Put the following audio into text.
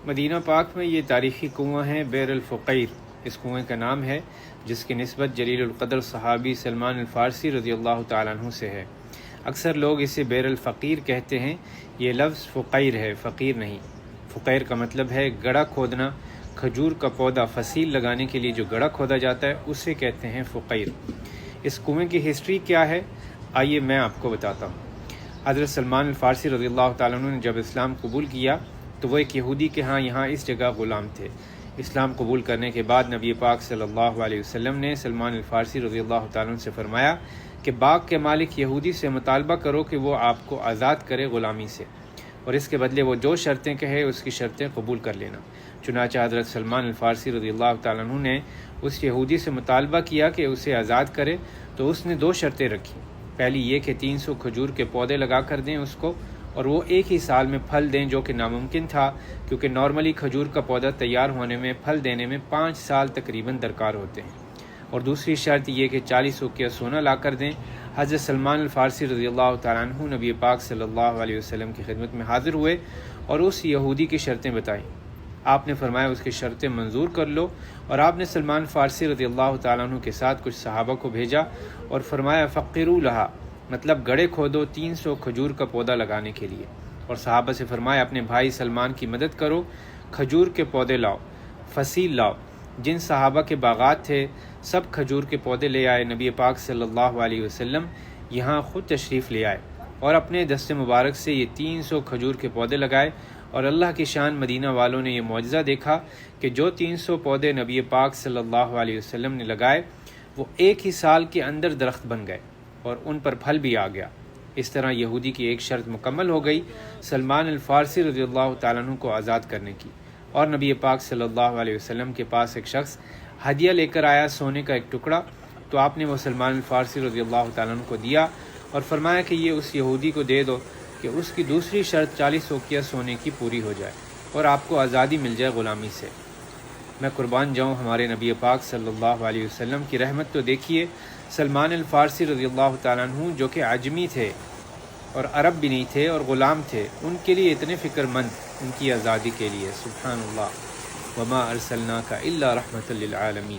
مدینہ پاک میں یہ تاریخی کنواں ہے بئر الفقیر، اس کنویں کا نام ہے جس کی نسبت جلیل القدر صحابی سلمان الفارسی رضی اللہ تعالیٰ عنہ سے ہے۔ اکثر لوگ اسے بئر الفقیر کہتے ہیں، یہ لفظ فقیر ہے، فقیر نہیں۔ فقیر کا مطلب ہے گڑھا کھودنا، کھجور کا پودا فصیل لگانے کے لیے جو گڑھا کھودا جاتا ہے اسے کہتے ہیں فقیر۔ اس کنویں کی ہسٹری کیا ہے آئیے میں آپ کو بتاتا ہوں۔ حضرت سلمان الفارسی رضی اللہ تعالیٰ عنہ نے جب اسلام قبول کیا تو وہ ایک یہودی کے یہاں اس جگہ غلام تھے۔ اسلام قبول کرنے کے بعد نبی پاک صلی اللہ علیہ وسلم نے سلمان الفارسی رضی اللہ تعالیٰ عنہ سے فرمایا کہ باغ کے مالک یہودی سے مطالبہ کرو کہ وہ آپ کو آزاد کرے غلامی سے، اور اس کے بدلے وہ جو شرطیں کہے اس کی شرطیں قبول کر لینا۔ چنانچہ حضرت سلمان الفارسی رضی اللہ تعالیٰ عنہ نے اس یہودی سے مطالبہ کیا کہ اسے آزاد کرے، تو اس نے 2 شرطیں رکھی۔ پہلی یہ کہ 300 کھجور کے پودے لگا کر دیں اس کو، اور وہ ایک ہی سال میں پھل دیں، جو کہ ناممکن تھا کیونکہ نارملی کھجور کا پودا تیار ہونے میں پھل دینے میں 5 سال تقریباً درکار ہوتے ہیں۔ اور دوسری شرط یہ کہ 40 اوقیہ سونا لا کر دیں۔ حضرت سلمان الفارسی رضی اللہ تعالیٰ عنہ نبی پاک صلی اللہ علیہ وسلم کی خدمت میں حاضر ہوئے اور اس یہودی کی شرطیں بتائیں۔ آپ نے فرمایا اس کی شرطیں منظور کر لو، اور آپ نے سلمان فارسی رضی اللہ تعالیٰ عنہ کے ساتھ کچھ صحابہ کو بھیجا اور فرمایا فقروا لہا، مطلب گڑھے کھودو 300 کھجور کا پودا لگانے کے لیے، اور صحابہ سے فرمایا اپنے بھائی سلمان کی مدد کرو، کھجور کے پودے لاؤ، فصیل لاؤ۔ جن صحابہ کے باغات تھے سب کھجور کے پودے لے آئے۔ نبی پاک صلی اللہ علیہ وسلم یہاں خود تشریف لے آئے اور اپنے دست مبارک سے یہ 300 کھجور کے پودے لگائے، اور اللہ کی شان مدینہ والوں نے یہ معجزہ دیکھا کہ جو 300 پودے نبی پاک صلی اللہ علیہ وسلم نے لگائے وہ ایک ہی سال کے اندر درخت بن گئے اور ان پر پھل بھی آ گیا۔ اس طرح یہودی کی ایک شرط مکمل ہو گئی، سلمان الفارسی رضی اللہ تعالیٰ عنہ کو آزاد کرنے کی۔ اور نبی پاک صلی اللہ علیہ وسلم کے پاس ایک شخص ہدیہ لے کر آیا، سونے کا ایک ٹکڑا، تو آپ نے وہ سلمان الفارسی رضی اللہ تعالیٰ عنہ کو دیا اور فرمایا کہ یہ اس یہودی کو دے دو کہ اس کی دوسری شرط 40 اوقیہ سونے کی پوری ہو جائے اور آپ کو آزادی مل جائے غلامی سے۔ میں قربان جاؤں ہمارے نبی پاک صلی اللہ علیہ وسلم کی رحمت تو دیکھیے، سلمان الفارسی رضی اللہ تعالیٰ عنہ جو کہ عجمی تھے اور عرب بھی نہیں تھے اور غلام تھے، ان کے لیے اتنے فکر مند ان کی آزادی کے لیے۔ سبحان اللہ، وما ارسلناک الا رحمۃ للعالمین۔